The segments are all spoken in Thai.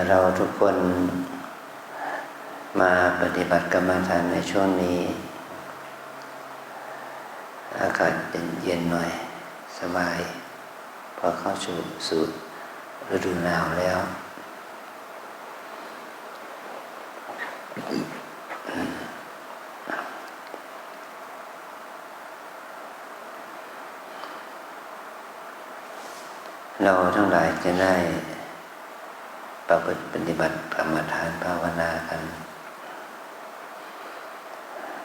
เราทุกคนมาปฏิบัติกรรมฐานในช่วงนี้อากาศเย็นๆหน่อยสบายพอเข้าสู่ฤดูหนาวแล้วเราทั้งหลายจะได้ประพฤติปฏิบัติกรรมฐานภาวนากัน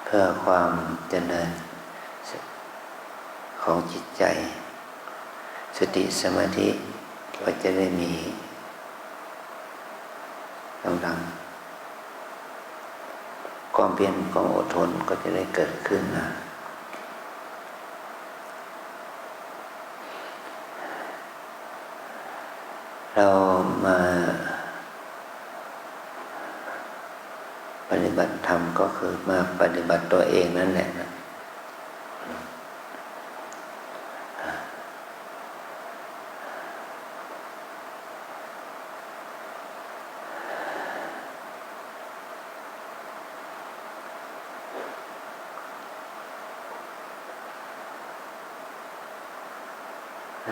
เพื่อความเจริญของจิตใจสติสมาธิก็จะได้มีกำลังความเพียรความอดทนก็จะได้เกิดขึ้นนะเรามาปฏิบัติธรรมก็คือมาปฏิบัติตัวเองนั่นแหละนะ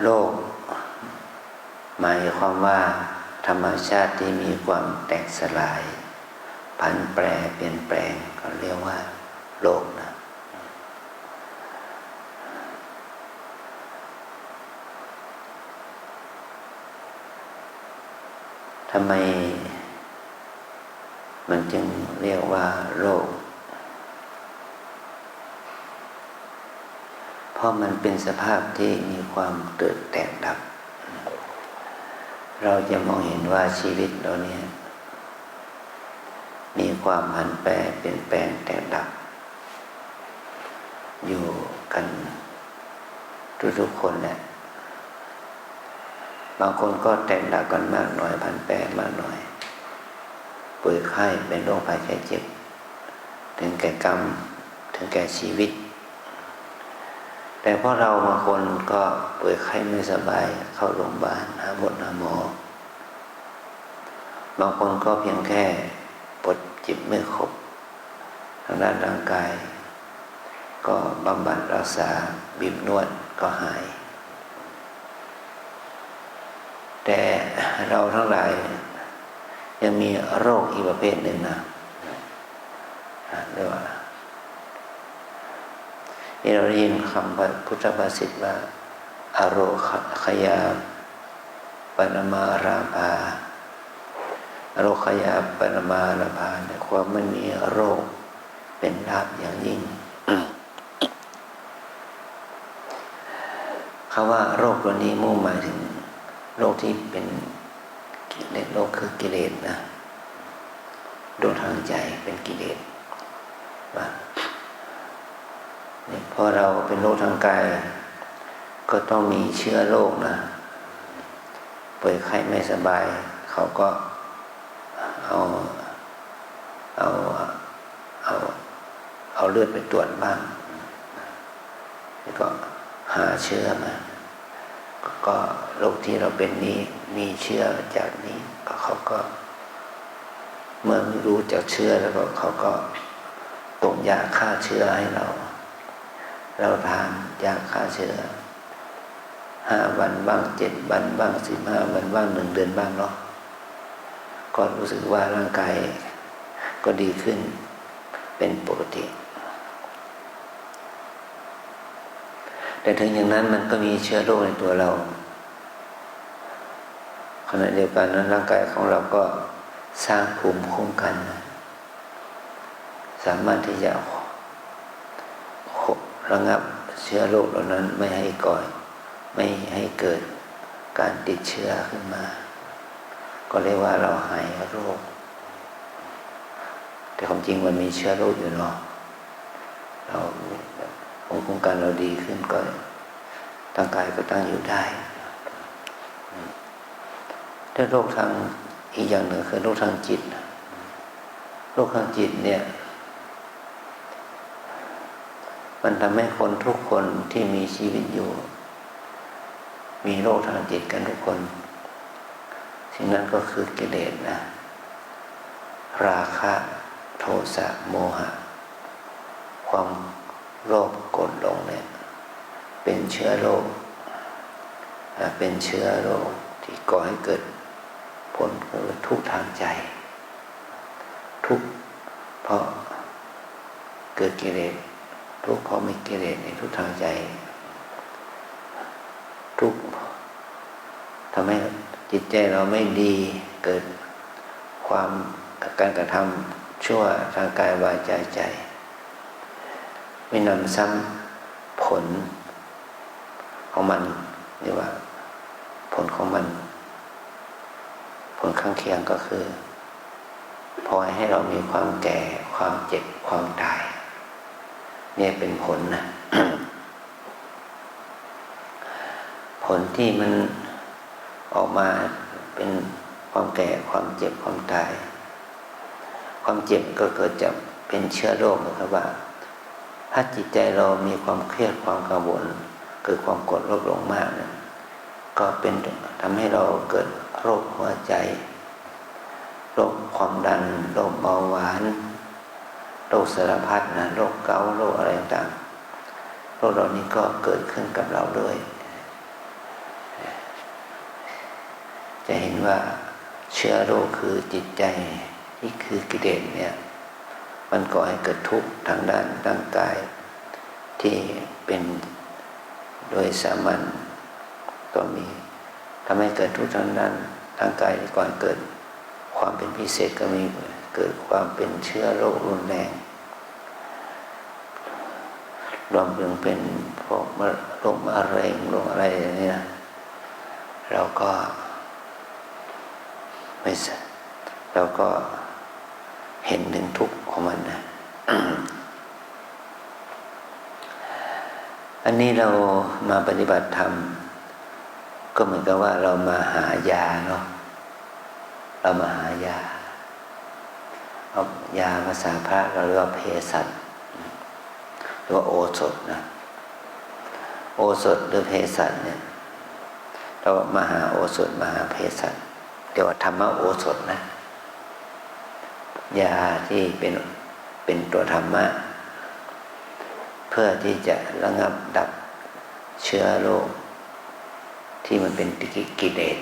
โลกหมายความว่าธรรมชาติที่มีความแตกสลายผันแปรเปลี่ยนแปลงเขาเรียกว่าโลกนะทำไมมันจึงเรียกว่าโลกเพราะมันเป็นสภาพที่มีความเกิดแตกดับเราจะมองเห็นว่าชีวิตเราเนี่ยมีความผันแปรเปลี่ยนแปลงแตกดับอยู่กันทุกๆคนแหละบางคนก็แตกดับกันมากหน่อยผันแปรมากหน่อยป่วยไข้เป็นโรคภัยไข้เจ็บถึงแก่กรรมถึงแก่ชีวิตแต่พวกเราบางคนก็ป่วยไข้ไม่สบายเข้าโรงพยาบาลหาหมอบางคนก็เพียงแค่ปวดจิตไม่ครบทางด้านร่างกายก็บำบัดรักษาบีบนวดก็หายแต่เราทั้งหลายยังมีโรคอีกประเภทหนึ่งนะเรียกว่าเราได้ยินคำพุทธภาษิตว่าอโรคยาปนมาราภาอโรคยาปนมาราภาเนี่ยความไม่มีโรคเป็นลาภอย่างยิ่ง คำว่าโรคตัวนี้มุ่งหมายถึงโรคที่เป็นกิเลสโรคคือกิเลสนะโรคทางใจเป็นกิเลสว่าพอเราเป็นโรคทางกายก็ต้องมีเชื้อโรคนะป่วยไข้ไม่สบายเขาก็เอาเลือดไปตรวจบ้างแล้วก็หาเชื้อมาก็โรคที่เราเป็นนี้มีเชื้อจากนี้ก็เขาก็เมื่อรู้จากเชื้อแล้วก็เขาก็ตกยาฆ่าเชื้อให้เราทานยาฆ่าเชื้อ5 วันบ้าง7 วันบ้าง15 วันบ้าง1 เดือนบ้างเนาะก็รู้สึกว่าร่างกายก็ดีขึ้นเป็นปกติแต่ถึงอย่างนั้นมันก็มีเชื้อโรคในตัวเราขณะเดียวกันนั้นร่างกายของเราก็สร้างภูมิคุ้มกันสามารถที่จะระงับเชื้อโรคเหล่านั้นไม่ให้เกิดการติดเชื้อขึ้นมาก็เรียกว่าเราหายโรคแต่ความจริงมันมีเชื้อโรคอยู่เนาะเราภูมิคุ้มกันเราดีขึ้นก็ร่างกายก็ตั้งอยู่ได้แต่โรคทางอีกอย่างหนึ่งคือโรคทางจิตโรคทางจิตเนี่ยมันทำให้คนทุกคนที่มีชีวิตอยู่มีโรคทางจิตกันทุกคน สิ่งนั้นก็คือกิเลสนะราคะโทสะโมหะความโลภโกรธหลงเนี่ยเป็นเชื้อโรคเป็นเชื้อโรคที่ก่อให้เกิดผลคือทุกข์ทางใจทุกข์เพราะเกิดกิเลสทุกข์เพราะมีกิเลสในทุกข์ทางใจทุกข์ทำให้จิตใจเราไม่ดีเกิดความการกระทำชั่วทางกายวาจาใจไม่นำซ้ำผลของมันเรียกว่าผลของมันผลข้างเคียงก็คือพอให้เรามีความแก่ความเจ็บความตายเนี่ยเป็นผลนะ ผลที่มันออกมาเป็นความแก่ความเจ็บความตายความเจ็บก็เกิดจากเป็นเชื้อโรคนะครับว่าถ้าจิตใจเรามีความเครียดความกังวลเกิดความโกรธโลภหลงมากนะก็เป็นทำให้เราเกิดโรคหัวใจโรคความดันโรคเบาหวานโรคสารพัดนะโรคเกาต์โรคอะไรต่างๆโรคเหล่านี้ก็เกิดขึ้นกับเราด้วยจะเห็นว่าเชื้อโรคคือจิตใจที่คือกิเลสเนี่ยมันก่อให้เกิดทุกข์ทางด้านร่างกายที่เป็นโดยสามัญก็มีทำให้เกิดทุกข์ทางด้านร่างกายก่อนเกิดความเป็นพิเศษก็มีเกิดความเป็นเชื้อโรครุนแรงรวมถึงเป็นพวกโรคมะเร็งโรคอะไรอย่างนี้นะเราก็เห็นถึงทุกข์ของมันนะ อันนี้เรามาปฏิบัติธรรมก็เหมือนกับว่าเรามาหายาเนาะเรามาหายาเอายาภาษาพระเราเรียกว่าเภสัชหรือว่าโอสถนะโอสถหรือเภสัชเนี่ยเรามาหาโอสถมาหาเภสัชเรียกว่าธรรมโอสถนะยาที่เป็นตัวธรรมะเพื่อที่จะระงับดับเชื้อโรคที่มันเป็นกิเลส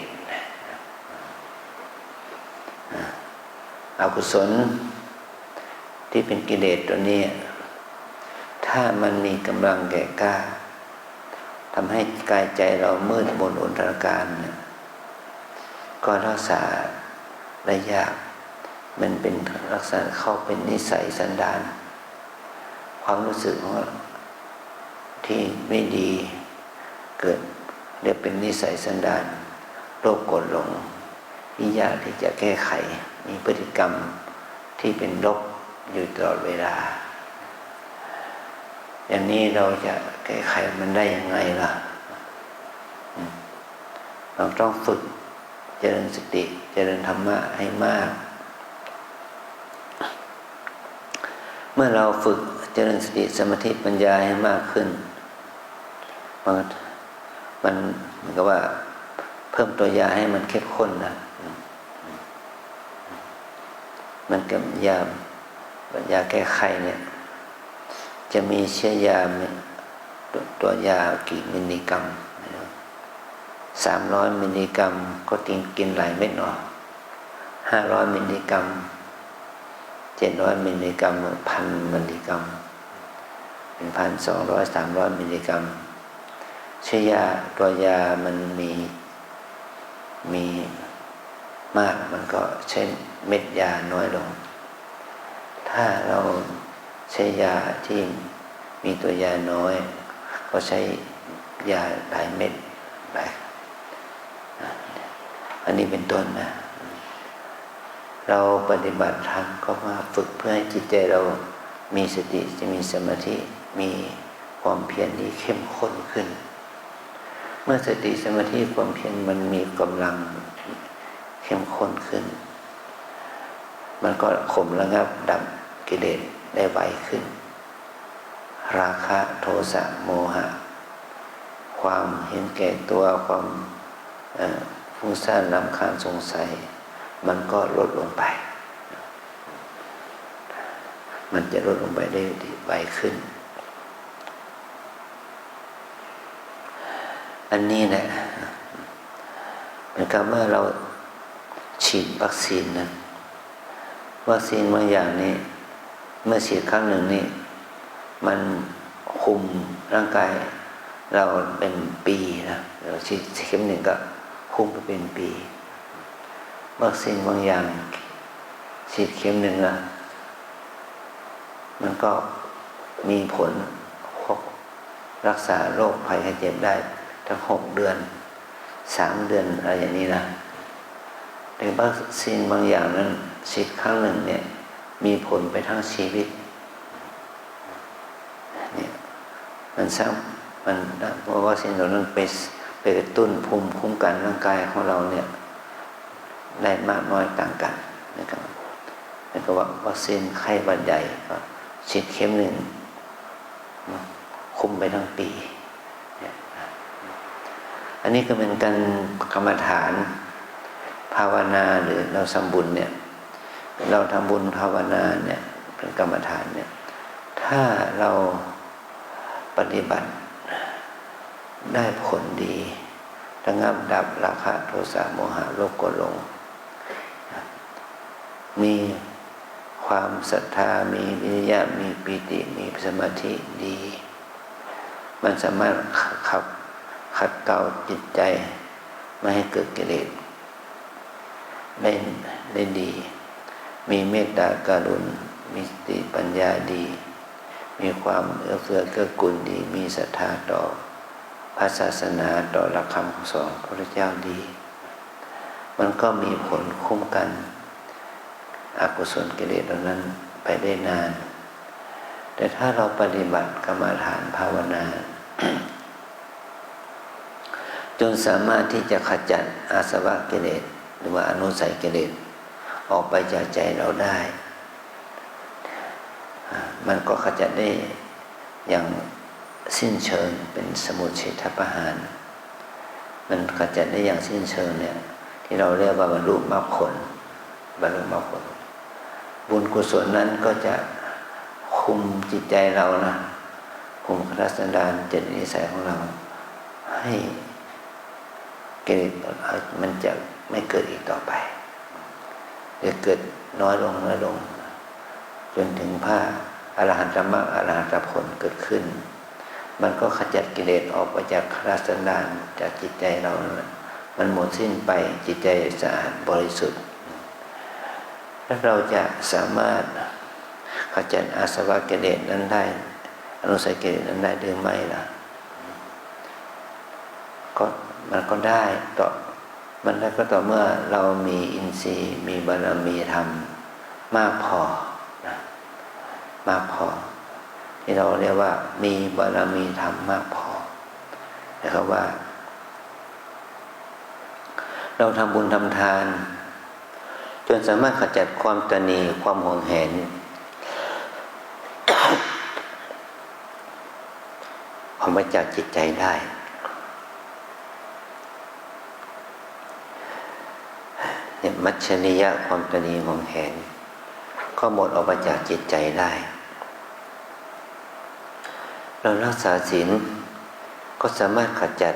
อกุศลที่เป็นกิเลสตัวนี้ถ้ามันมีกำลังแก่กล้าทำให้กายใจเรามืดมนอนตรการก็รักษาได้ยากมันเป็นลักษณะเข้าเป็นนิสัยสันดานความรู้สึกของที่ไม่ดีเกิดเรียกเป็นนิสัยสันดานโรคกดหลงที่ยากที่จะแก้ไขมีพฤติกรรมที่เป็นลบอยู่ตลอดเวลาอย่างนี้เราจะแก้ไขมันได้ยังไงล่ะเราต้องฝึกเจริญสติเจริญธรรมะให้มากเมื่อเราฝึกเจริญสติสมาธิปัญญาให้มากขึ้นมันเหมือนกับว่าเพิ่มตัวยาให้มันเข้มข้นนะมันกับยาแก้ไขเนี่ยจะมีเชื้อยาตัวยากี่มิลลิกรัม300มิลลิกรัมก็กินหลายเม็ดหน่อย500มิลลิกรัม700มิลลิกรัม1,000มิลลิกรัมเป็น1,200 300มิลลิกรัมเชื้อยาตัวยามันมีมากมันก็ใช้เม็ดยาน้อยลงถ้าเราใช้ยาที่มีตัวยาน้อยก็ใช้ยาหลายเม็ดหลายอันนี้เป็นต้นนะเราปฏิบัติธรรมก็มาฝึกเพื่อให้จิตใจเรามีสติจะมีสมาธิมีความเพียรที่เข้มข้นขึ้นเมื่อสติสมาธิความเพียรมันมีกำลังเข้มข้นขึ้นมันก็ข่มระงับดับกิเลสได้ไวขึ้นราคะโทสะโมหะความเห็นแก่ตัวความ ฟุ้งซ่านรำคาญสงสัยมันก็ลดลงไปมันจะลดลงไปได้ไวขึ้นอันนี้แหละเหมือนกับเมื่อเราฉีดวัคซีนนะวัคซีนบางอย่างนี่เมื่อฉีดครั้งหนึ่งนี่มันคุมร่างกายเราเป็นปีนะเราฉีดเข็มหนึ่งก็คุมไปเป็นปีวัคซีนบางอย่างฉีดเข็มหนึ่งนะมันก็มีผลรักษาโรคภัยไข้เจ็บได้ทั้ง6 เดือน3 เดือนอะไรอย่างนี้นะแต่วัคซีนบางอย่างนั้นฉีดครั้งหนึ่งเนี่ยมีผลไปทั้งชีวิตเนี่ยมันสร้างมันเพราะวัคซีนเหล่านั้นไปกระตุ้นภูมิคุ้มกันร่างกายของเราเนี่ยได้มากน้อยต่างกันนะครับแล้วก็วัคซีนไข้หวัดใหญ่ก็ฉีดเข็มหนึ่งคุมไปทั้งปีอันนี้ก็เป็นการกรรมฐานภาวนาหรือเราทำบุญเนี่ยเราทำบุญภาวนาเนี่ยเป็นกรรมฐานเนี่ยถ้าเราปฏิบัติได้ผลดีระงับดับราคะโทสะโมหะโลภโกรธหลงมีความศรัทธามีวิริยะมีปิติมีสมาธิดีมันสามารถขัดเกลาจิตใจไม่ให้เกิดกิเลสได้ดีมีเมตตากรุณามีสติปัญญาดีมีความเอื้อเฟื้อเกื้อกูลดีมีศรัทธาต่อพระศาสนาต่อหลักคำสอนพระพุทธเจ้าดีมันก็มีผลคุ้มกันอกุศลกิเลสเหล่านั้นไปได้นานแต่ถ้าเราปฏิบัติกรรมฐานภาวนา จนสามารถที่จะขจัดอาสวะกิเลสหรือว่าอนุสัยกิเลสออกไปจากใจเราได้มันก็ขจัดได้อย่างสิ้นเชิงเป็นสมุจเฉทประหารมันขจัดได้อย่างสิ้นเชิงเนี่ยที่เราเรียกว่าบรรลุมรรคผลบุญกุศลนั้นก็จะคุมจิตใจเรานะคุมคติสันดานจริตนิสัยของเราให้กิเลสมันจะไม่เกิดอีกต่อไปจะเกิดน้อยลงจนถึงพระอรหันตมรรคอรหันตผลเกิดขึ้นมันก็ขจัดกิเลสออกไปจากคติสันดานจากจิตใจเรามันหมดสิ้นไปจิตใจสะอาดบริสุทธิ์ถ้าเราจะสามารถขจัดอาสวะกิเลสนั้นได้อนุสัยกิเลสนั้นได้หรือไม่ล่ะก็มันก็ได้ต่อมันได้ก็ต่อเมื่อเรามีอินทรีย์มีบารมีธรรมมากพอนะมากพอที่เราเรียกว่ามีบารมีธรรมมากพอนะครับว่าเราทำบุญทำทานจนสามารถขจัดความตนีความหวงแหนออกมาจากจิตใจได้เนี่ยมัชฌนิยะความตนีหวงแหนก็หมดออกมาจากจิตใจได้เรารักษาศีลก็สามารถขจัด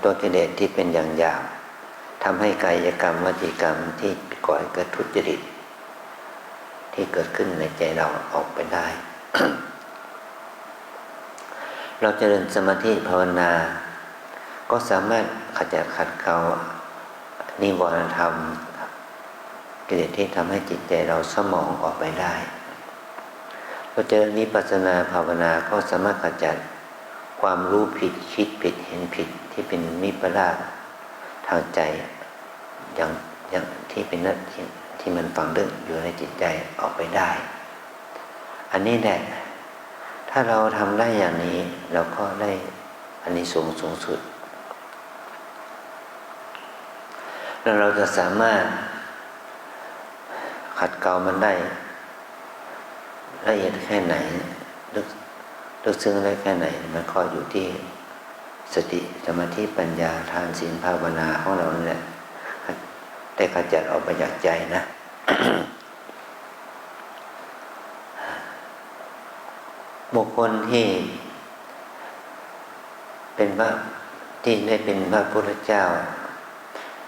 ตัวกิเลสที่เป็นอย่างหยาบทำให้กายกรรมวจีกรรมที่ก่อให้เกิดทุจริตที่เกิดขึ้นในใจเราออกไปได้ เราเจริญสมาธิภาวนาก็สามารถขจัดขัดเกลานิวรณธรรมกิเลสที่ทำให้จิตใจเราเศร้าหมองออกไปได้เราเจริญวิปัสสนาภาวนาก็สามารถขจัดความรู้ผิดคิดผิดเห็นผิดที่เป็นมิปลาสทางใจอย่างที่เป็นนั่นที่มันฝังลึกอยู่ในจิตใจออกไปได้อันนี้แหละถ้าเราทำได้อย่างนี้เราก็ได้อานิสงส์สูงสุดแล้วเราจะสามารถขัดเกลามันได้ละเอียดแค่ไหนลึกซึ้งได้แค่ไหนมันก็อยู่ที่ สติสมาธิปัญญาทานศีลภาวนาของเราเนี่ยได้ขจัดออกไปจากใจนะ บุคคลที่เป็นพระที่ได้เป็นพระพุทธเจ้า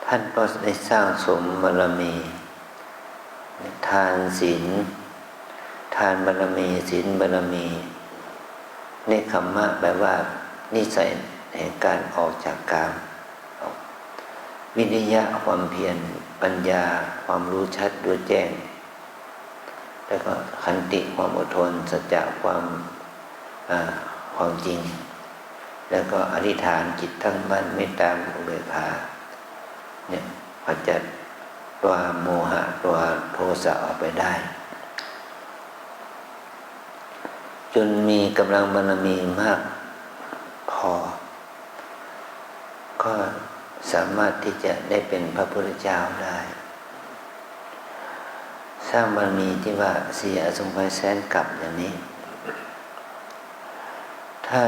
ท่านก็ได้สร้างสมบารมีทานศีลทานบารมีศีลบารมีเนคขมมะแปลว่านิสัยแห่งการออกจากกามวิริยะความเพียรปัญญาความรู้ชัดรู้แจ้งแล้วก็ขันติความอดทนสัจจะความจริงแล้วก็อธิษฐานจิตตั้งมั่นเมตตาอุเบกขาเนี่ยขจัดตัวโมหะตัวโทสะออกไปได้จนมีกำลังบารมีมากพอก็สามารถที่จะได้เป็นพระพุทธเจ้าได้สร้างบารมีที่ว่าเสียอสงไขยแสนกลับอย่างนี้ถ้า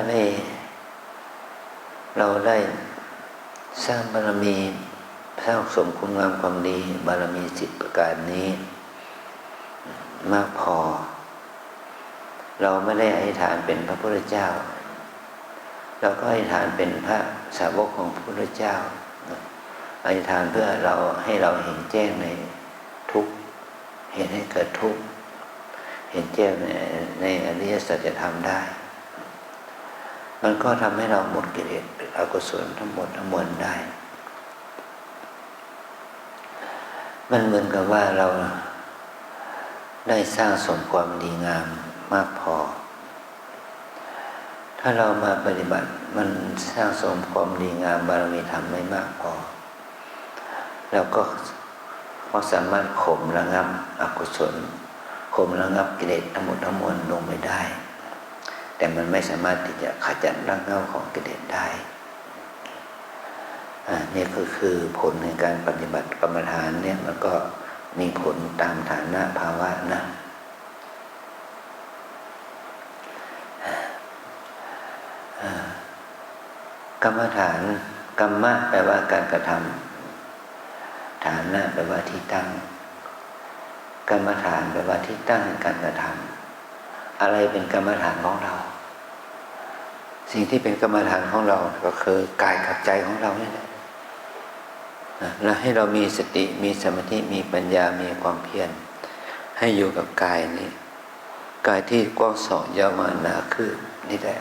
เราได้สร้างบารมีสร้างสมคุณงามความดีบารมี10ประการนี้มากพอเราไม่ได้อธิษฐานเป็นพระพุทธเจ้าเราก็อธิษฐานเป็นพระสาวกของพระพุทธเจ้าอธิษฐานเพื่อให้เราเห็นแจ้งในทุกข์เห็นให้เกิดทุกข์เห็นแจ้งในอริยสัจธรรมได้มันก็ทำให้เราหมดกิเลสอกุศลทั้งหมดทั้งมวลได้มันเหมือนกับว่าเราได้สร้างสมความดีงามมากพอถ้าเรามาปฏิบัติมันสร้างสมความดีงามบารมีธรรมไม่มากพอเราก็สามารถข่มระงับอกุศลข่มระงับกิเลสทั้งหมดทั้งมวลลงไม่ได้แต่มันไม่สามารถที่จะขจัดรากเหง้าของกิเลสได้นี่ก็คือผลในการปฏิบัติกรรมฐานเนี่ยมันก็มีผลตามฐานะภาวะนะกรรมฐานกรรมะแปลว่าการกระทำฐานะแปลว่าที่ตั้งกรรมฐานแปลว่าที่ตั้งในการกระทำอะไรเป็นกรรมฐานของเราสิ่งที่เป็นกรรมฐานของเราก็คือกายกับใจของเรานี่แหละและให้เรามีสติมีสมาธิมีปัญญามีความเพียรให้อยู่กับกายนี้กายที่กว้างศอกยาวมาหนาคืบนี่แหละ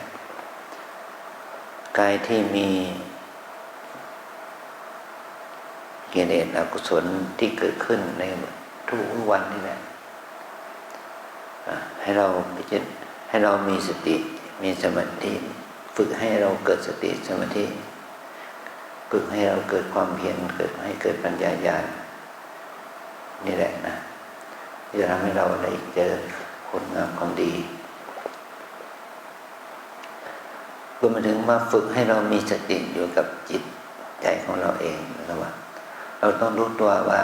กายที่มีกิเลสอกุศลที่เกิดขึ้นในทุกวันนี่แหละให้เรามีสติมีสมาธิฝึกให้เราเกิดสติสมาธิฝึกให้เราเกิดความเพียรให้เกิดปัญญาญาณนี่แหละนะที่จะทำให้เราได้เจอผลงามความดีรวมไปถึงมาฝึกให้เรามีสติอยู่กับจิตใจของเราเองนะครับว่าเราต้องรู้ตัวว่า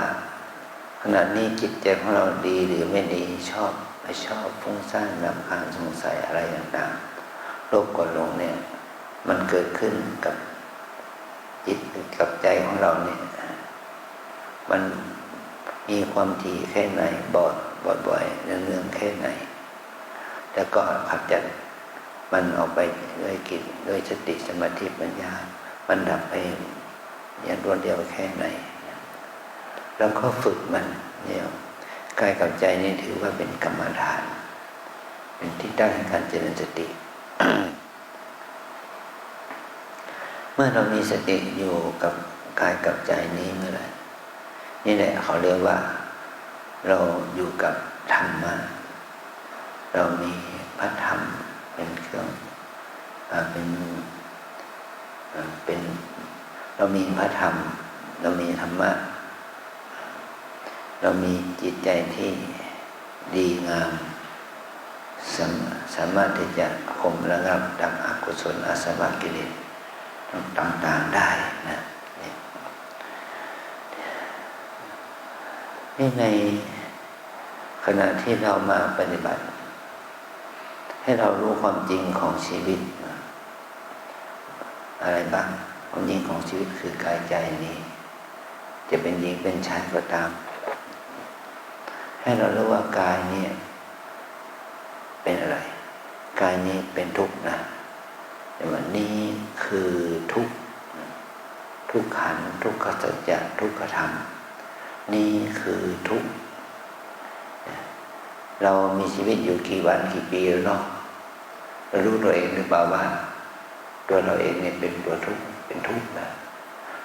ขณะนี้จิตใจของเราดีหรือไม่ดีชอบไม่ชอบฟุ้งซ่านรำคาญสงสัยอะไรต่างๆโลภโกรธหลงเนี่ยมันเกิดขึ้นกับจิตกับใจของเราเนี่ยมันมีความถี่แค่ไหนบ่อยๆเนืองๆแค่ไหนแล้วก็ขับจัดมันออกไปด้วยกิจด้วยสติสมาธิปัญญามันดับไปอย่างรวดเร็วแค่ไหนแล้วก็ฝึกมันเนี่ยกายกับใจนี่ถือว่าเป็นกรรมฐานเป็นที่ตั้งแห่งการเจริญสติ เมื่อเรามีสติอยู่กับกายกับใจนี้เมื่อไหร่นี่แหละเขาเรียกว่าเราอยู่กับธรรมะเรามีพระธรรมเป็นเครื่องเป็นเรามีพระธรรมเรามีธรรมะเรามีจิตใจที่ดีงามสามารถที่จะข่มระงับดับอกุศลอาสวะกิเลสต่างๆได้นะนี่ในขณะที่เรามาปฏิบัติให้เรารู้ความจริงของชีวิต อะไรบ้างความจริงของชีวิตคือกายใจนี้จะเป็นหญิงเป็นชายก็ตามให้เรารู้ว่ากายนี้เป็นอะไรกายนี้เป็นทุกข์นะแต่ว่านี้คือทุกข์ทุกขันธ์ทุกขสัจจะทุกขธรรมนี่คือทุกข์เรามีชีวิตอยู่กี่วันกี่ปีแล้วเนาะเรารู้ตัวเองหรือเปล่าว่าตัวเราเองเนี่ยเป็นตัวทุกข์เป็นทุกข์นะ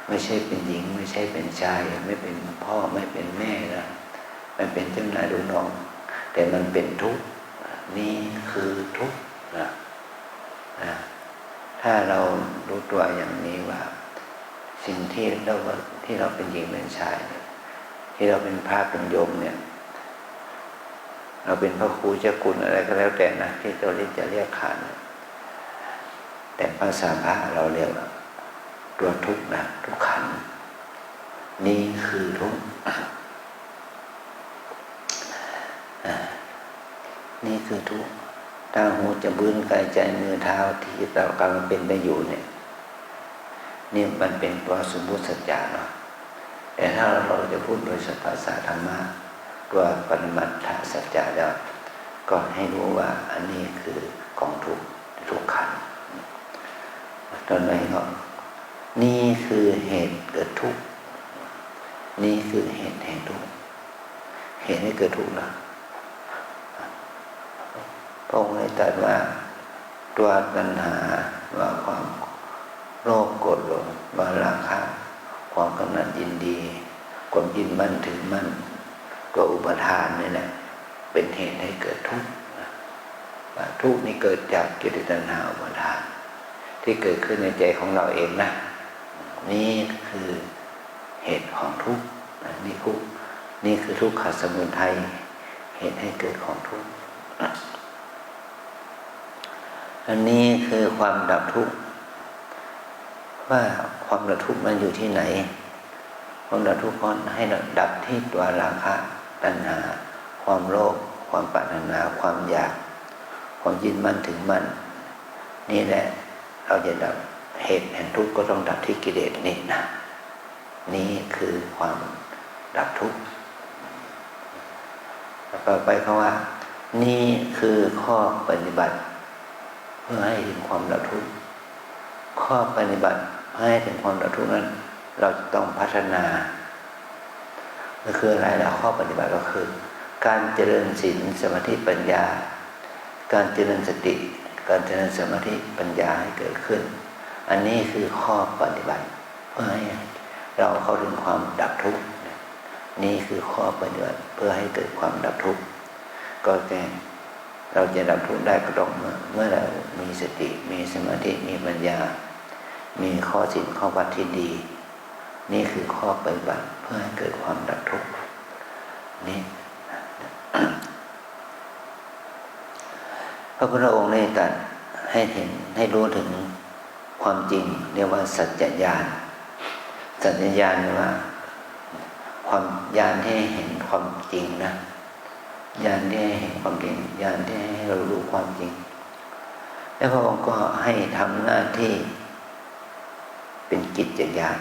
ไม่ใช่เป็นหญิงไม่ใช่เป็นชายไม่เป็นพ่อไม่เป็นแม่นะไม่เป็นเจ้านายลูกน้องแต่มันเป็นทุกข์นี่คือทุกข์นะถ้าเรารู้ตัวอย่างนี้ว่าสิ่งที่เราเป็นหญิงเป็นชายที่เราเป็นพระเป็นโยมเนี่ยเราเป็นพระครูเจ้าคุณอะไรก็แล้วแต่นะที่เราจะเรียกขานแต่ภาษาพระเราเรียกว่าตัวทุกข์นะทุกขันธ์นี่คือทุกข์นี่คือทุกข์ตาหูจมูกกายใจมือเท้าที่เรากำลังเป็นได้อยู่เนี่ยนี่มันเป็นตัวสมมุติสัจจะเนาะแต่ถ้าเราจะพูดโดยภาษาธรรมะตัวปรมัตถสัจจะแล้วก็ให้รู้ว่าอันนี้คือของทุกขันธ์ตอนนี้ก็นี่คือเหตุเกิดทุกข์นี่คือเหตุแห่งทุกข์เหตุให้เกิดทุกข์นะพระองค์ได้ตรัสว่าตัวตัณหาว่าความโลภโกรธหลงว่าราคะความกำหนัดยินดีความยึดมั่นถือมั่นตัวอุปทานนี่แหละเป็นเหตุให้เกิดทุกข์ทุกข์นี้เกิดจากกิเลสตัณหาอุปทานที่เกิดขึ้นในใจของเราเองนะนี่คือเหตุของทุกข์นี่คือทุกขสมุทัยเหตุให้เกิดของทุกข์อันนี้คือความดับทุกข์ว่าความดับทุกข์มันอยู่ที่ไหนความดับทุกข์ก็ให้ดับที่ตัวราคะตัณหาความโลภความปรารถนาความอยากความยึดมั่นถือมั่นนี่แหละเราจะดับเหตุแห่งทุกข์ก็ต้องดับที่กิเลสนี่นะนี่คือความดับทุกข์ต่อไปเขาว่านี่คือข้อปฏิบัติเพื่อให้ถึงความดับทุกข์ข้อปฏิบัติให้ถึงความดับทุกข์นั้นเราจะต้องพัฒนาก็คืออะไรล่ะข้อปฏิบัติก็คือการเจริญศีลสมาธิปัญญาการเจริญสติการเจริญสมาธิปัญญาให้เกิดขึ้นอันนี้คือข้อปฏิบัติเพื่อให้เราเข้าถึงความดับทุกข์นี่คือข้อปฏิบัติเพื่อให้เกิดความดับทุกข์ก็แต่เราจะดับทุกข์ได้ก็ต้องเมื่อเรามีสติมีสมาธิมีปัญญามีข้อศีลข้อวัดที่ดีนี่คือข้อปฏิบัติเพื่อให้เกิดความดับทุกข์นี่ พระพุทธองค์ได้ตรัสให้เห็นให้รู้ถึงความจริงเรียกว่าสัจจญาณสัจจญาณว่าความญาณที่ให้เห็นความจริงนะญาณที่ให้เห็นความจริงญาณที่ให้เรารู้ความจริงแล้วพระองค์ก็ให้ทำหน้าที่เป็นกิจญาณ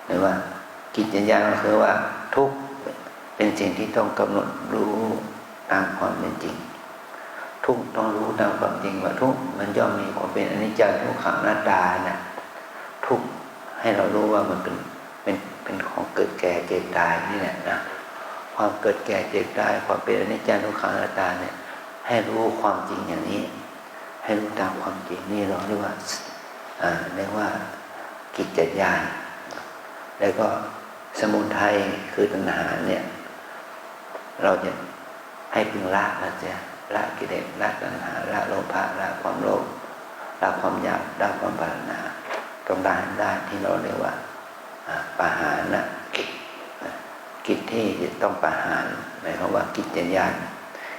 หรือว่ากิจญาณก็คือว่าทุกข์เป็นสิ่งที่ต้องกำหนดรู้ตามความเป็นจริงทุกข์ต้องรู้ตามความจริงว่าทุกข์มันย่อมมีความเป็นอนิจจังทุกขังอนัตตานะทุกข์ให้เรารู้ว่ามันเป็นของเกิดแก่เจ็บตายนี่แหละนะความเกิดแก่เจ็บตายความเป็นอนิจจังทุกขังอนัตตาเนี่ยให้รู้ความจริงอย่างนี้ให้รู้ตามความจริงนี่เราเรียกว่ากิจญาณแล้วก็สมุทัยคือตัณหาเนี่ยเราจะให้พึงละนะจ๊ะละกิเลสละตัณหาละโลภะละความโลภละความอยากละความปรารถนาตรงด้านที่เราเรียกว่าปหานะกิจที่จะต้องปหารหมายความว่ากิจญาณ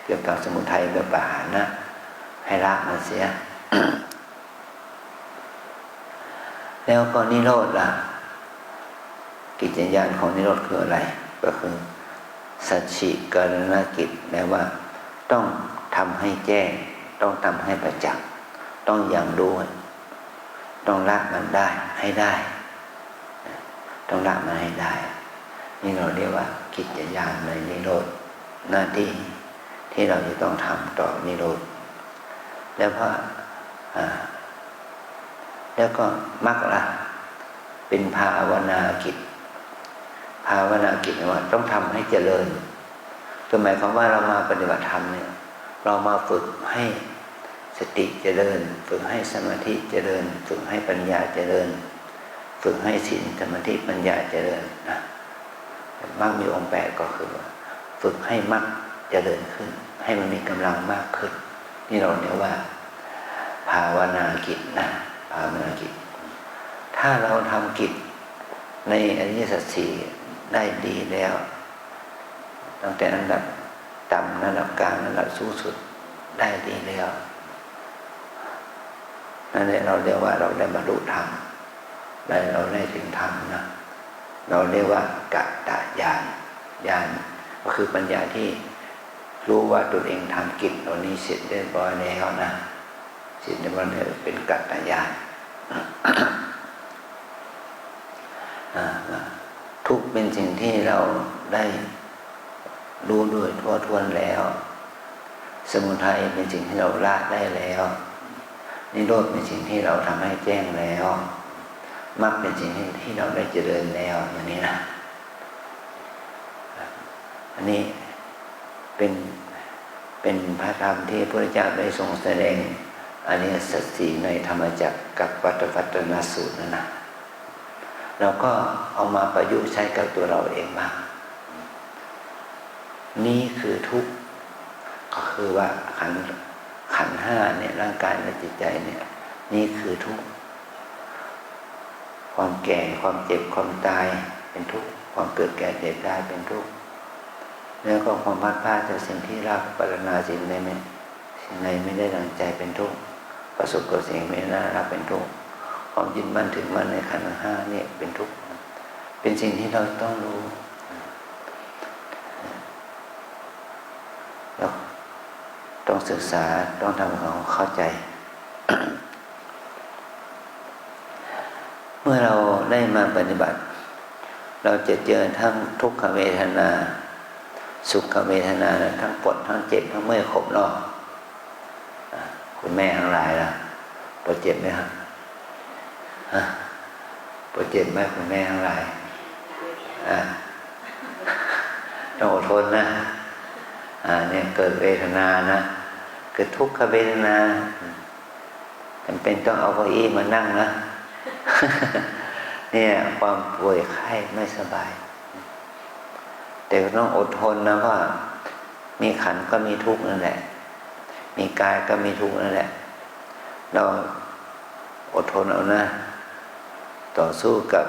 เกี่ยวกับสมุทัยแบบปหานะให้ละมันเสีย แล้วก็นิโรธล่ะกิจญาณของนิโรธคืออะไรก็คือสัจฉิกรณกิจแปลว่าต้องทำให้แจ้งต้องทำให้ประจักษ์ต้องอย่างรู้ ต้องละมันได้ให้ได้ต้องละมันให้ได้นี่เราเรียกว่ากิจญาณในนิโรธหน้าที่ที่เราจะต้องทำต่อนิโรธแล้วก็มรรคละเป็นภาวนากิจภาวนากิจว่าต้องทำให้เจริญคือหมายความว่าเรามาปฏิบัติธรรมเนี่ยเรามาฝึกให้สติเจริญฝึกให้สมาธิเจริญฝึกให้ปัญญาเจริญฝึกให้ศีลสมาธิปัญญาเจริญนะมรรคมีองค์8ก็คือฝึกให้มรรคเจริญขึ้นให้มันมีกำลังมากขึ้นนี่เราเรียกว่าภาวนากิจนะภาวนากิจถ้าเราทำกิจในอริยสัจสี่ได้ดีแล้วตั้งแต่อันดับต่ำระดับกลางระดับสูงสุดได้ดีแล้วนั่นแหละเราเรียกว่าเราได้บรรลุธรรมเราได้ถึงธรรมนะเราเรียกว่ากัตตญาณญาณก็คือปัญญาที่รู้ว่าตนเองทำกิจเหล่านี้เสร็จเรียบร้อยแล้วนะเสร็จเรียบร้อยแล้วเป็นกัตตญาณทุกข์เป็นสิ่งที่เราได้รู้ด้วยทั่วทวนแล้วสมุทัยเป็นสิ่งที่เราละได้แล้วนิโรธเป็นสิ่งที่เราทำให้แจ้งแล้วมรรคเป็นสิ่งที่เราได้เจริญแล้วอย่างนี้นะอันนี้เป็นพระธรรมที่พระพุทธเจ้าได้ทรงแสดงอริยสัจสี่ในธรรมจักรกับปัฏฐัตตนสูตรนั่นนะเราก็เอามาประยุกต์ใช้กับตัวเราเองบ้างนี่คือทุกข์ก็คือว่าขันธ์ห้าเนี่ยร่างกายและจิตใจเนี่ยนี่คือทุกข์ความแก่ความเจ็บความตายเป็นทุกข์ความเกิดแก่เจ็บตายเป็นทุกข์แล้วก็ความพลาดพลาดจากสิ่งที่รักปรารถนาสิ่งใดไม่ได้ดังใจเป็นทุกข์ประสบกับสิ่งไม่น่ารักเป็นทุกข์ความยึดมั่นถือมั่นในขันธ์ห้าเนี่ยเป็นทุกข์เป็นสิ่งที่เราต้องรู้แล้วต้องศึกษาต้องทำให้เขาเข้าใจ เมื่อเราได้มาปฏิบัติเราจะเจอทั้งทุกขเวทนาสุขเวทนาทั้งปวดทั้งเจ็บทั้งเมื่อยขบเนาะคุณแม่ทั้งหลายล่ะปวดเจ็บไหมครับปวดเจ็บไหมคุณแม่ทั้งหลายต้องอดทนนะเนี่ยเกิดเวทนานะเกิดทุกขเวทนาจำเป็นต้องเอาเก้าอี้มานั่งนะเนี่ยความป่วยไข้ไม่สบายแต่ต้องอดทนนะเพราะมีขันธ์ก็มีทุกข์นั่นแหละมีกายก็มีทุกข์นั่นแหละเราอดทนเอานะต่อสู้กับ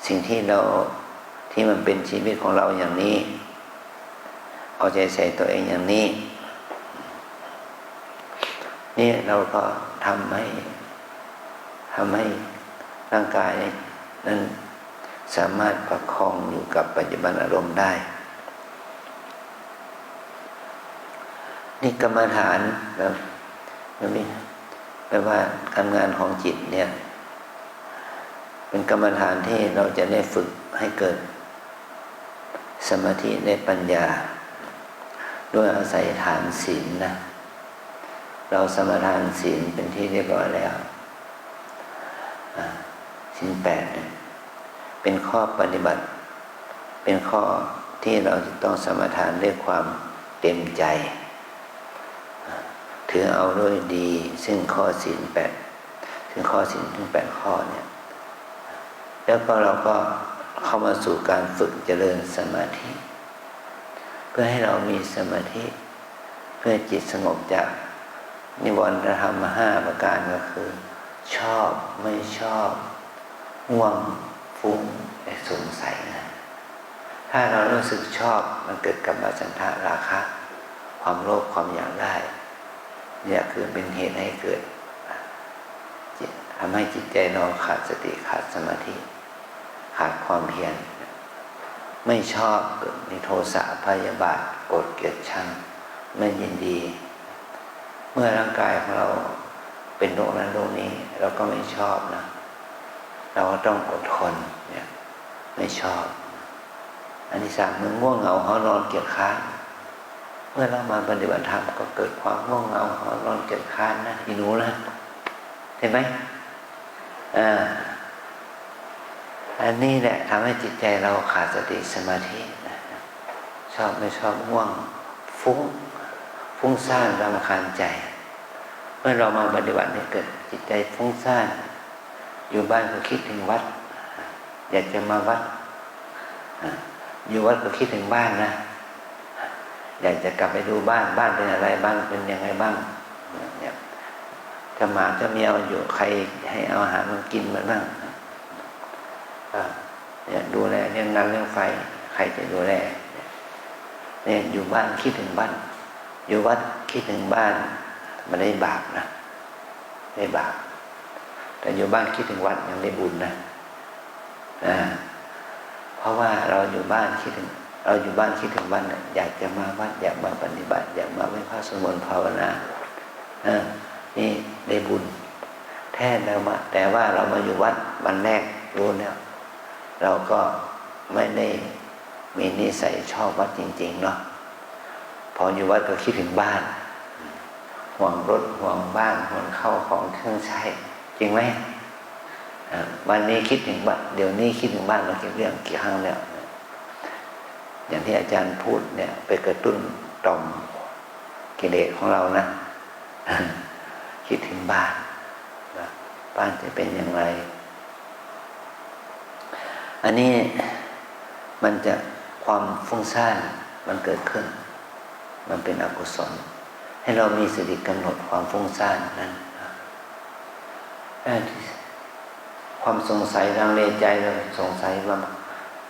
สิ่งที่มันเป็นชีวิตของเราอย่างนี้เอาใจใส่ตัวเองอย่างนี้นี่เราก็ทำให้ร่างกายนั้นสามารถประคองอยู่กับปัจจุบันอารมณ์ได้นี่กรรมฐานแล้วนี่แปลว่าการงานของจิตเนี่ยเป็นกรรมฐานที่เราจะได้ฝึกให้เกิดสมาธิในปัญญาด้วยอาศัยฐานศีลนะเราสมาทานศีลเป็นที่เรียบร้อยแล้วศีล8เนี่ยเป็นข้อปฏิบัติเป็นข้อที่เราจะต้องสมาทานด้วยความเต็มใจถือเอาด้วยดีซึ่งข้อศีล8ซึ่งข้อศีลทั้ง8ข้อเนี่ยแล้วก็เราก็เข้ามาสู่การฝึกเจริญสมาธิเพื่อให้เรามีสมาธิเพื่อจิตสงบจากนิวรณธรรม5ประการก็คือชอบไม่ชอบง่วงฟุ้งและสงสัยนะถ้าเรารู้สึกชอบมันเกิดกัมมันฉันทะราคะความโลภความอยากได้เนี่ยคือเป็นเหตุให้เกิดทำให้จิตใจเราขาดสติขาดสมาธิขาดความเพียรไม่ชอบเกิดมีโทสะพยาบาทโกรธเกลียดชังไม่ยินดีเมื่อร่างกายของเราเป็น เป็นโรคนั้นโรคนี้เราก็ไม่ชอบนะเราก็ต้องอดทนเนี่ยไม่ชอบอันที่สามมันง่วงเหงาหอนอนเกียจคร้านเมื่อเรามาปฏิบัติธรรมก็เกิดความง่วงเหงาหอนอนเกียจคร้านนะอีหนูนะเห็นไหมอันนี้แหละทำให้จิตใจเราขาดสติสมาธินะชอบไม่ชอบง่วงฟุ้งซ่านรำคาญใจเมื่อเรามาปฏิบัติเนี่ยเกิดจิตใจฟุ้งซ่านอยู่บ้านก็คิดถึงวัดอยากจะมาวัดอยู่วัดก็คิดถึงบ้านนะอยากจะกลับไปดูบ้านเป็นอะไรบ้างเป็นยังไงบ้างเนี่ยจะหมาจะแมวอยู่ใครให้เอาอาหารมันกินมันบ้างเนี่ยดูแลเรื่องน้ำเรื่องไฟใครจะดูแลเนี่ยอยู่บ้านคิดถึงบ้านอยู่วัดคิดถึงบ้านมันได้บาปนะได้บาปแต่อยู่บ้านคิดถึงวัดยังได้บุญนะเพราะว่าเราอยู่บ้านคิดถึงวัดอยากจะมาวัดอยากมาปฏิบัติอยากมาไหว้พระสวดมนต์ภาวนานี่ได้บุญแท้เรามาแต่ว่าเรามาอยู่วัดวันแรกรู้แล้วเราก็ไม่ได้มีนิสัยชอบวัดจริงๆเนาะพออยู่วัดก็คิดถึงบ้านห่วงรถห่วงบ้านห่วงข้าวของเครื่องใช้จริงไหมวันนี้คิดถึงบ้านเดี๋ยวนี้คิดถึงบ้านเราเรื่องกี่ครั้งแล้วอย่างที่อาจารย์พูดเนี่ยไปกระตุ้นต่อมกิเลสของเรานะคิดถึงบ้านจะเป็นอย่างไรอันนี้มันจะความฟุ้งซ่านมันเกิดขึ้นมันเป็นอกุศลให้เรามีสติกำหนดความฟุ้งซ่านนั้นความสงสัยลังเลใจเราสงสัยว่า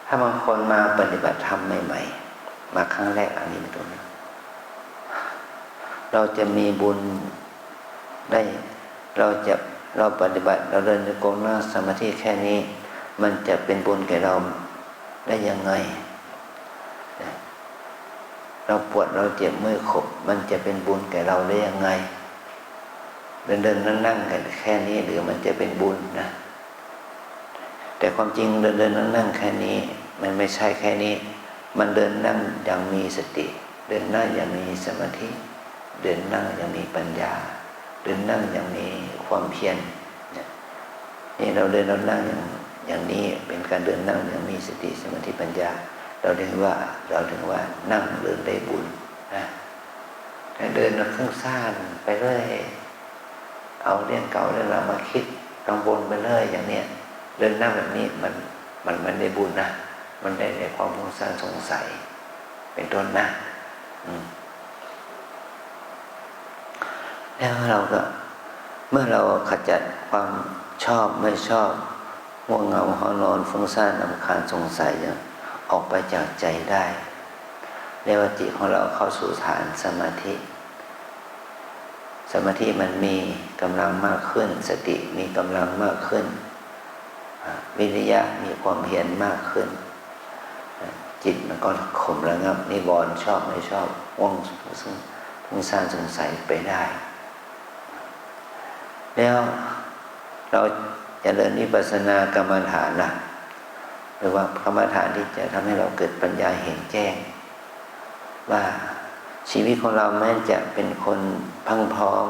ถ้าบางคนมาปฏิบัติธรรมใหม่ๆมาครั้งแรกอันนี้เป็นตัวนี้เราจะมีบุญได้เราปฏิบัติเราเดินจงกรมนั่งสมาธิแค่นี้มันจะเป็นบุญแก่เราได้ยังไงเราปวดเราเจ็บเมื่อยขบมันจะเป็นบุญแก่เราได้ยังไงเดินนั่งกันแค่นี้หรือมันจะเป็นบุญนะแต่ความจริงเดินนั่งแค่นี้มันไม่ใช่แค่นี้มันเดินนั่งอย่างมีสติเดินนั่งอย่างมีสมาธิเดินนั่งอย่างมีปัญญาเดินนั่งอย่างมีความเพียรนี่เราเดินเรานั่งอย่างนี้เป็นการเดินนั่งอย่างมีสติสมาธิปัญญาเราถึงว่านั่งเดินได้บุญนะแต่เดินเราฟุ้งซ่านไปเรื่อยเอาเรื่องเก่าเรื่องเรามาคิดกังวลไปเรื่อยอย่างเนี้ยเดินนั่งแบบนี้มันได้บุญนะมันได้ความฟุ้งซ่านสงสัยเป็นต้นนะแล้วเราก็เมื่อเราขจัดความชอบไม่ชอบง่วงเหงาหอนอนฟุ้งซ่านรำคาญสงสัยออกไปจากใจได้เรียกว่าจิตของเราเข้าสู่ฐานสมาธิมันมีกำลังมากขึ้นสติมีกำลังมากขึ้นวิริยะมีความเพียรมากขึ้นจิตมันก็ข่มระงับนิวรณ์ชอบไม่ชอบง่วงฟุ้งซ่านสงสัยไปได้แล้วเราจะเดินวิปัสสนากรรมฐานนะหรือว่ากรรมฐานที่จะทำให้เราเกิดปัญญาเห็นแจ้งว่าชีวิตของเราแม้จะเป็นคนพังพร้อม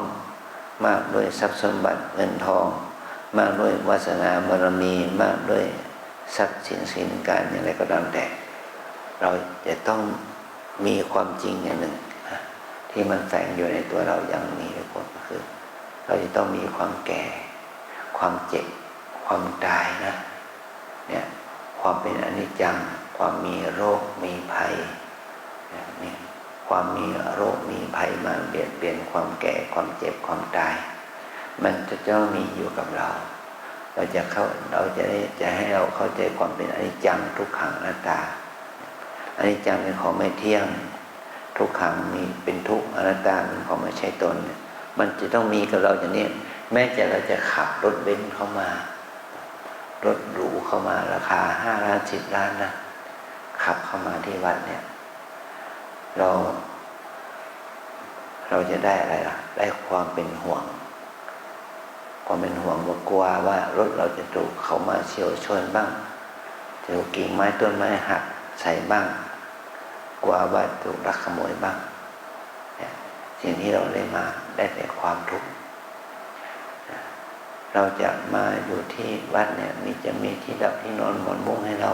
มากด้วยทรัพย์สมบัติเงินทองมากด้วยวาสนาบารมีมากด้วยทรัพย์สินการอย่างไรก็ตามแต่เราจะต้องมีความจริงอย่างหนึ่งที่มันแฝงอยู่ในตัวเราอย่างนี้ทุกคนก็คือเราจะต้องมีความแก่ความเจ็บความตายนะเนี่ยความเป็นอนิจจังความมีโรคมีภัยเนี่ยความมีโรคมีภัยมาเบียดเบียนความแก่ความเจ็บความตายมันจะต้องมีอยู่กับเราจะให้เราเข้าใจความเป็นอนิจจังทุกขังอนัตตาอนิจจังเป็นของไม่เที่ยงทุกขังมีเป็นทุกข์อนัตตาเป็นของไม่ใช่ตนมันจะต้องมีกับเราอย่างนี้แม้เราจะขับรถเบนซ์เข้ามารถหรูเข้ามาราคา5 ล้าน10 ล้านนะขับเข้ามาที่วัดเนี่ยเราจะได้อะไรล่ะได้ความเป็นห่วง ความเป็นห่วงว่ากลัวว่ารถเราจะถูกเขามาเฉี่ยวชนบ้างถูกกิ่งไม้ต้นไม้หักใส่บ้างกลัวว่าถูกลักขโมยบ้างสิ่งที่เราได้มาได้แต่ความทุกข์เราจะมาอยู่ที่วัดเนี่ยจะมีที่ดับที่นอนหมอนมุ้งให้เรา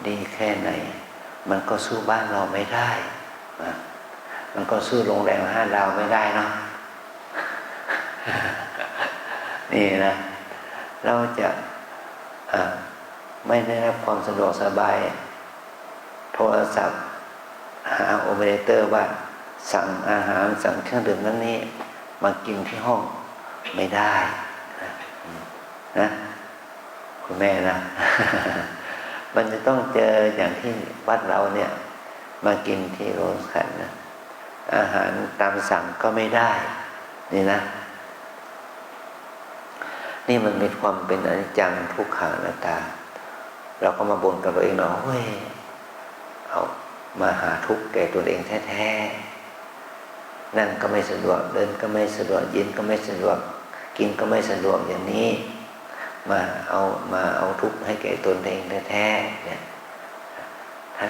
ดีแค่ไหนมันก็สู้บ้านเราไม่ได้นะมันก็สู้โรงแรม5 ดาวไม่ได้เนาะ นี่นะเราจะไม่ได้รับความสะดวกสบายโทรศัพท์หาโอเปอเรเตอร์ว่าสั่งอาหารสั่งเครื่องดื่มนั้นนี้มากินที่ห้องไม่ได้นะคุณแม่นะ มันจะต้องเจออย่างที่วัดเราเนี่ยมากินที่โรงขันนะอาหารตามสั่งก็ไม่ได้นี่นะนี่มันมีความเป็นอนิจจังทุกขังอนัตตาเราก็มาบ่นกับตัวเองเนาะเฮ้ยเอามาหาทุกข์แก่ตัวเองแท้ๆนั่งก็ไม่สะดวกเดินก็ไม่สะดวกยืนก็ไม่สะดวกกินก็ไม่สะดวกอย่างนี้มาเอาทุกข์ให้แก่ตนเองแท้ๆเนี่ยถ้า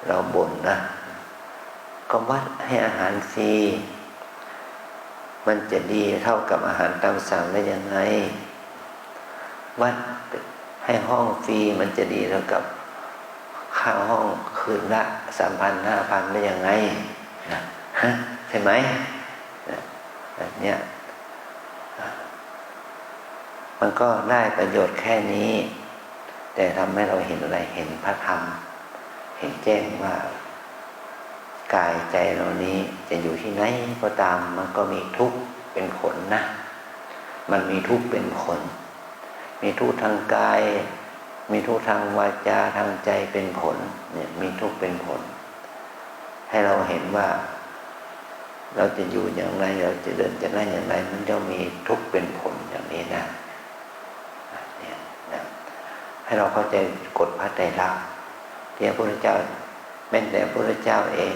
เราบ่นนะก็วัดให้อาหารฟรีมันจะดีเท่ากับอาหารตามสั่งได้ยังไงวัดให้ห้องฟรีมันจะดีเท่ากับค่าห้องคืนละ3,000 5,000ได้ยังไงนะใช่ไหมเนี่ยมันก็ได้ประโยชน์แค่นี้แต่ทำให้เราเห็นอะไรเห็นพระธรรมเห็นแจ้งว่ากายใจเรานี้จะอยู่ที่ไหนก็ตามมันก็มีทุกข์เป็นผลนะมันมีทุกข์เป็นผลมีทุกข์ทางกายมีทุกข์ทางวาจาทางใจเป็นผลเนี่ยมีทุกข์เป็นผลให้เราเห็นว่าเราจะอยู่อย่างไรเราจะเดินจะนั่งอย่างไรมันจะมีทุกข์เป็นผลอย่างนี้นะเนี่ยนะให้เราเข้าใจกฎพระไตรลักษณ์ที่พระพุทธเจ้าแม้แต่พระพุทธเจ้าเอง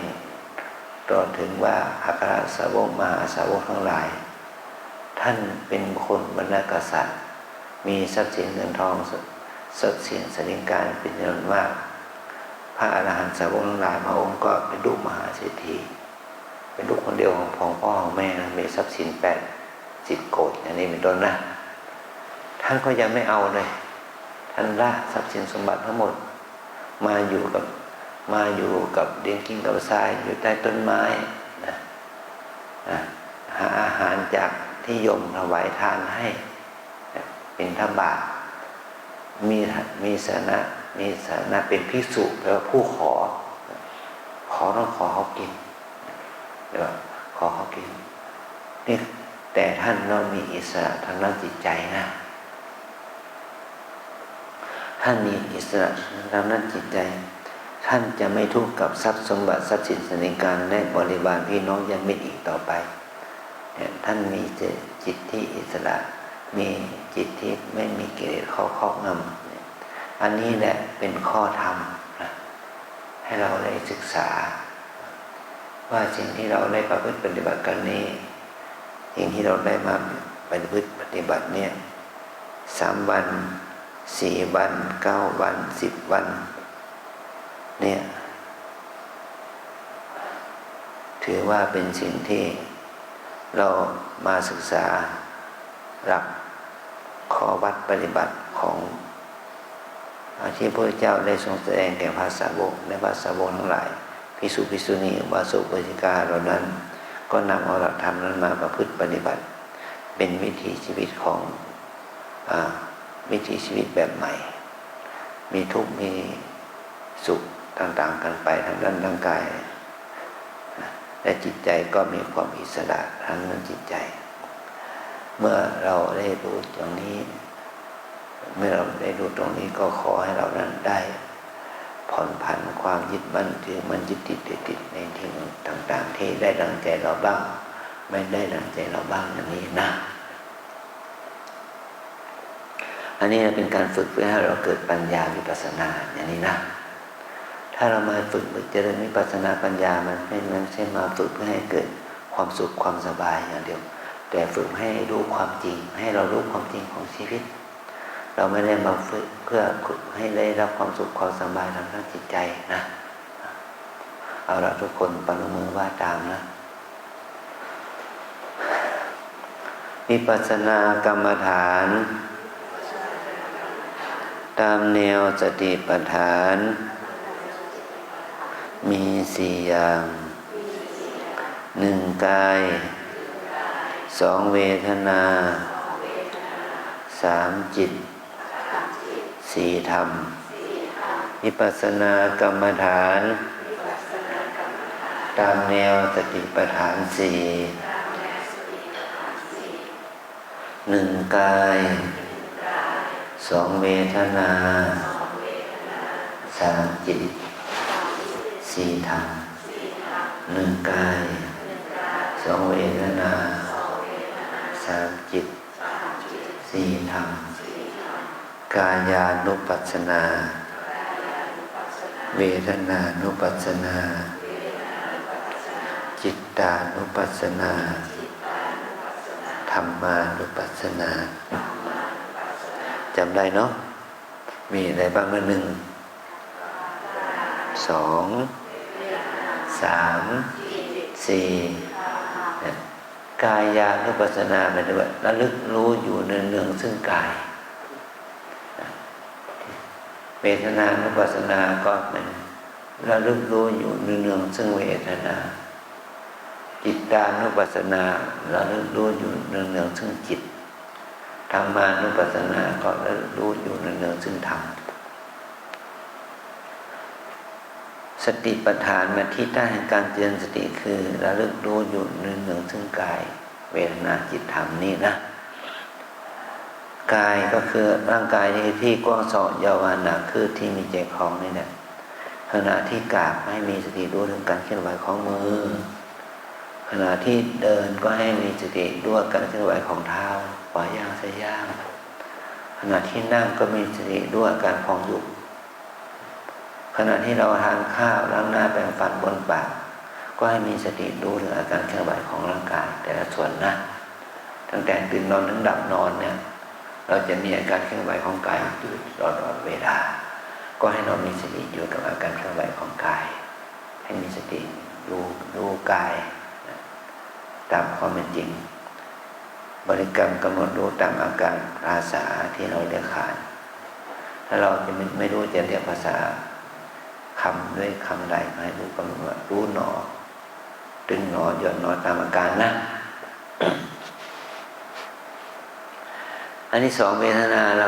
ตรัสถึงว่าอัครสาวกมหาสาวกทั้งหลายท่านเป็นคนบรรณกษัตริย์มีทรัพย์สินเงินทองสดสินสลิงการเป็นจำนวนมากพระอรหันตสาวกทั้งหลายพระองค์ก็เป็นลูกมหาเศรษฐีเป็นลูกคนเดียวของพ่อของแม่มีทรัพย์สิน80 โกฏอย่างนี้เป็นต้นนะท่านก็ยังไม่เอาเลยท่านละทรัพย์สินสมบัติทั้งหมดมาอยู่กับเดินกินกับทรายอยู่ใต้ต้นไม้นะหาอาหารจากที่โยมถวายทานให้เป็นทบาทมีสถานะเป็นภิกษุแปลว่าผู้ขอต้องขอเขากินเดี๋ยวขอเขากินนี่แต่ท่านเรามีอิสระทางด้านจิตใจนะท่านมีอิสระทางด้านจิตใจท่านจะไม่ทุกข์กับทรัพย์สมบัติทรัพย์สินสนิการและบริวารพี่น้องญาติมิตรอีกต่อไปท่านมีจิตที่อิสระมีจิตที่ไม่มีกิเลสครอบงำอันนี้แหละเป็นข้อธรรมนะให้เราได้ศึกษาว่าสิ่งที่เราได้ประพฤติปฏิบัติกันนี้สิ่งที่เราได้มาปฏิบัติเนี่ย3 วัน4 วัน9 วัน10 วันเนี่ยถือว่าเป็นสิ่งที่เรามาศึกษาหลักข้อวัดปฏิบัติของที่พระพุทธเจ้าได้ทรงแสดงแก่พระสาวกและพระสาวกทั้งหลายภิกษุภิกษุณีอุบาสกอุบาสิกาเหล่านั้นก็นำเอาหลักธรรมนั้นมาประพฤติปฏิบัติเป็นวิถีชีวิตของวิถีชีวิตแบบใหม่มีทุกข์มีสุขต่างๆกันไปทางด้านร่างกายและจิตใจก็มีความอิสระทางด้านจิตใจเมื่อเราได้รู้ตรงนี้ก็ขอให้เรานั้นได้ผ่อนผันความยึดมั่นถือมันยึดติดในที่ต่างๆที่ได้ดังใจเราบ้างไม่ได้ดังใจเราบ้างอย่างนี้นะอันนี้เป็นการฝึกเพื่อให้เราเกิดปัญญาวิปัสสนาอย่างนี้นะถ้าเรามาฝึกเจริญวิปัสสนาปัญญามันไม่ใช่มาฝึกเพื่อให้เกิดความสุขความสบายอย่างเดียว แต่ฝึกให้รู้ความจริงให้เรารู้ความจริงของชีวิตเราไม่ได้มาฝึกเพื่อให้ได้รับความสุขความสบายทางด้านจิตใจนะเอาละทุกคนปนมือว่าตามนะวิปัสสนากรรมฐานตามแนวสติปัฏฐานมี4อย่าง1กาย2เวทนา3จิต4ธรรมวิปัสสนากรรมฐานตามแนวสติปัฏฐาน1กาย2เวทนา3จิต4ธรรม1กาย2เวทนา3จิต4ธรรมกายานุปัสสนาเวทนานุปัสสนาจิตตานุปัสสนาธรรมานุปัสสนาจำได้เนาะมีอะไรบ้างนะ1 2 3 4กายานุปัสสนาหมายถึงว่าระลึกรู้อยู่เนืองๆซึ่งกายเวทนานุปัสสนาก็มันระลึกรู้อยู่เนืองๆซึ่งเวทนาจิตตานุปัสสนาระลึกรู้อยู่เนืองๆซึ่งจิตธรรมานุปัสสนาก็ระลึกรู้อยู่เนืองๆซึ่งธรรมสติปัฏฐานมาที่ใต้แห่งการเจริญสติคือระลึกรู้อยู่เนืองๆซึ่งกายเวทนาจิตธรรมนี่นะกายก็คือร่างกายที่กว้างศอกยาววานหนาคือที่มีใจคล้องนี่แหละขณะที่กราบให้มีสติรู้ถึงการเคลื่อนไหวของมือขณะที่เดินก็ให้มีสติด้วยการเคลื่อนไหวของเท้าขวาย่างซ้ายย่างขณะที่นั่งก็มีสติด้วยการพองยุบขณะที่เราทานข้าวล้างหน้าแปรงฟันบนปากก็ให้มีสติรู้ถึงอาการเคลื่อนไหวของร่างกายแต่ละส่วนนะตั้งแต่ตื่นนอนถึงดับนอนเนี่ยเราจะมีอาการเคลื่อนไหวของกายอยู่ตลอดเวลาก็ให้เรามีสติอยู่กับอาการเคลื่อนไหวของกายให้มีสติดูกายตามความเป็นจริงบริกรรมกำหนดรู้ตามอาการภาษาที่เราเรียกขานถ้าเราจะไม่รู้จะเรียกภาษาคำด้วยคำใดให้รู้กำหนดรู้หนอตึงหนอหย่อนหนอตามอาการนะ อันที่2เวทนาเรา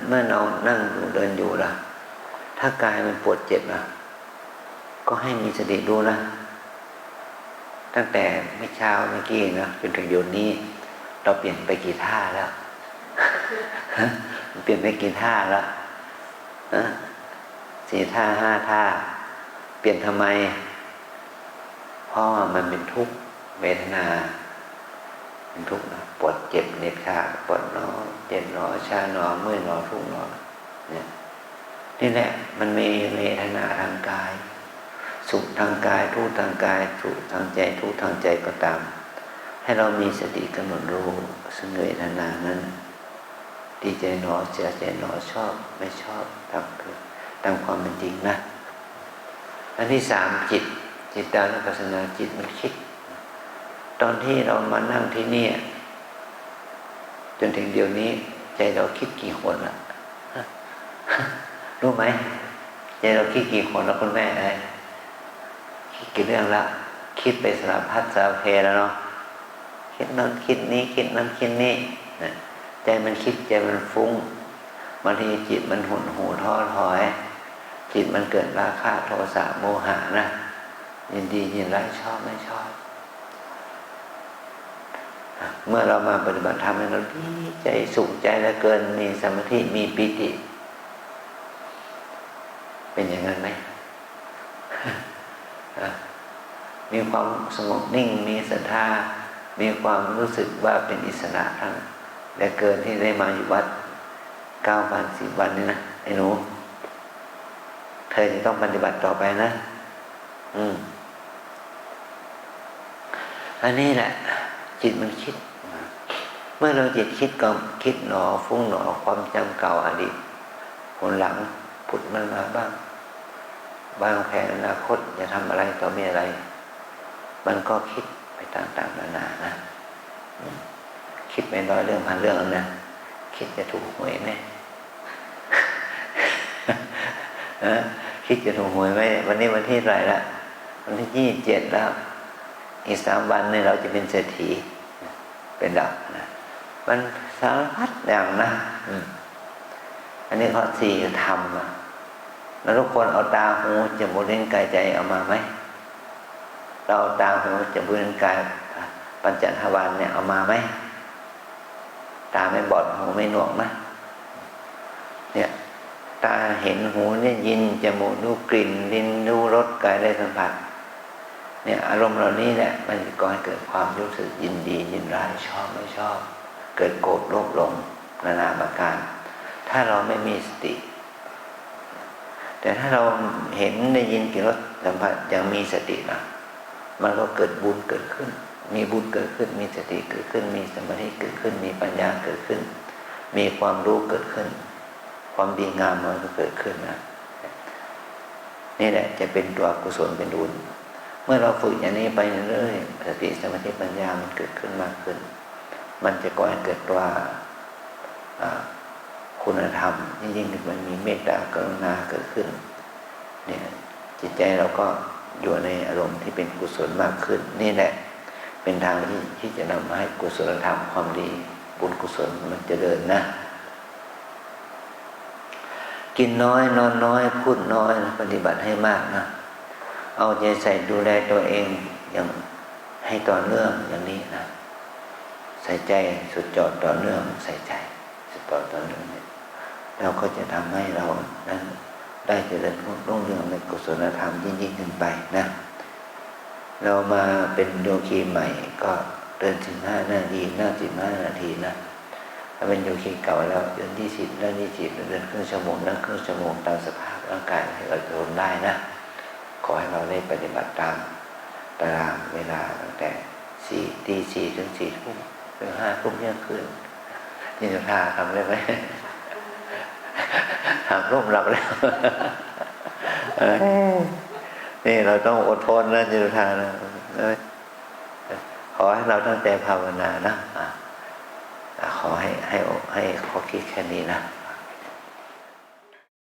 เมื่อเรานั่งอยู่เดินอยู่ล่ะถ้ากายมันปวดเจ็บล่ะก็ให้มีสติดูนะตั้งแต่เมื่อเช้าเมื่อกี้นะจนถึงเดี๋ยวนี้เราเปลี่ยนไปกี่ท่าแล้ว เปลี่ยนไปกี่ท่าแล้ว4 ท่า 5 ท่าเปลี่ยนทำไมเพราะมันเป็นทุกข์เวทนาเป็นทุกข์นะปวดเจ็บเหน็บชาปวดหนอเจ็บหนอชาหนอเมื่อยหนอทุกข์หนอเนี่ยนี่แหละมันมีเวทนาทางกายสุขทางกายทุกข์ทางกายสุขทางใจทุกข์ทางใจก็ตามให้เรามีสติกำหนดรู้ซึ่งเวทนานั้นดีใจหนอเสียใจหนอชอบไม่ชอบตามความเป็นจริงนะอันที่3จิตตานุปัสสนาจิตมันคิดตอนที่เรามานั่งที่นี่จนถึงเดี๋ยวนี้ใจเราคิดกี่คนละรู้ไหมใจเราคิดกี่คนแล้วคุณแม่คิดกี่เรื่องละคิดไปสารพัดสารเพแล้วเนาะคิดนั้นคิดนี้คิดนั้นคิดนี้นะใจมันคิดใจมันฟุ้งบางทีจิตมันหดหู่ท้อถอยจิตมันเกิดราคะโทสะโมหะนะยินดียินร้ายชอบไม่ชอบเมื่อเรามาปฏิบัติธรรมเราดีใจสุขใจเหลือเกินมีสมาธิมีปิติเป็นอย่างนั้นไหม มีความสงบนิ่งมีศรัทธามีความรู้สึกว่าเป็นอิสระทั้งเหลือเกินที่ได้มาอยู่วัด9 วัน10 วันนี่นะไอ้หนูเธอจะต้องปฏิบัติต่อไปนะอันนี้แหละจิตมันคิด เมื่อเราจิตคิดก็คิดหนอฟุ้งหนอความจำเก่าอดีตผลหลังผุดมันมาบ้างวางแผนอนาคตจะทำอะไรต่อมีอะไรมันก็คิดไปต่างๆนานานะคิดไม่น้อยเรื่องพันเรื่องนะคิดจะถูกหวยไหม คิดจะถูกหวยไหมวันนี้วันที่เท่าไหร่ละวันที่27แล้วอีก3 วันนี่เราจะเป็นเศรษฐีเป็นดาวนะมันสารพัดอย่างนะอันนี้ข้อ4ทำแล้วทุกคนเอาตาหูจมูกลิ้นกายใจเอามาไหมเราเอาตาหูจมูกลิ้นกายปัญจทวารเนี่ยเอามาไหมตาไม่บอดหูไม่หนวกนะเนี่ยตาเห็นหูเนี่ยยินจมูกรู้กลิ่นลิ้นรู้รสกายได้สัมผัสเนี่ยอารมณ์เหล่านี้แหละมันจะก่อให้เกิดความรู้สึกยินดียินร้ายชอบไม่ชอบเกิดโกรธโลภหลงนานาประการถ้าเราไม่มีสติแต่ถ้าเราเห็นได้ยินกลิ่นรสสัมผัสยังมีสตินะมันก็เกิดบุญเกิดขึ้นมีบุญเกิดขึ้นมีสติเกิดขึ้นมีสมาธิเกิดขึ้นมีปัญญาเกิดขึ้นมีความรู้เกิดขึ้นความดีงามมันก็เกิดขึ้นนะนี่แหละจะเป็นตัวกุศลเป็นบุญเมื่อเราฝึกอย่างนี้ไปเรื่อยๆสติสมาธิปัญญามันเกิดขึ้นมากขึ้นมันจะก่อให้เกิดตัวคุณธรรมยิ่งๆมันมีเมตตากรุณาเกิดขึ้นเนี่ยจิตใจเราก็อยู่ในอารมณ์ที่เป็นกุศลมากขึ้นนี่แหละเป็นทางที่จะนำมาให้กุศลธรรมความดีบุญกุศลมันเจริญนะกินน้อยนอนน้อยพูดน้อยปฏิบัติให้มากนะเอาใจใส่ดูแลตัวเองอย่างให้ต่อเนื่องอย่างนี้นะใส่ใจสุดจอดต่อเนื่องใส่ใจสุดจอดต่อเนื่องเนี่ยเราก็จะทำให้เรานั้นได้เจริญรุ่งเรืองในกุศลธรรมยิ่งขึ้นไปนะเรามาเป็นโยคีใหม่ก็เดิน15 นาทีนั่ง15 นาทีนะถ้าเป็นโยคีเก่าแล้วเดิน20นั่ง20เดินครึ่งชั่วโมงนั่งครึ่งชั่วโมงตามสภาพร่างกายให้เราทนได้นะขอให้เราได้ปฏิบัติตามตารางเวลาตั้งแต่ตี 4ถึง4 ทุ่มถึง5 ทุ่มเที่ยงคืนนี่จะพาทำได้ไหมทำร่มหลับแล้วนี่เราต้องอดทนนะจิตทานะขอให้เราตั้งใจภาวนานะขอให้ข้อคิดแค่นี้นะ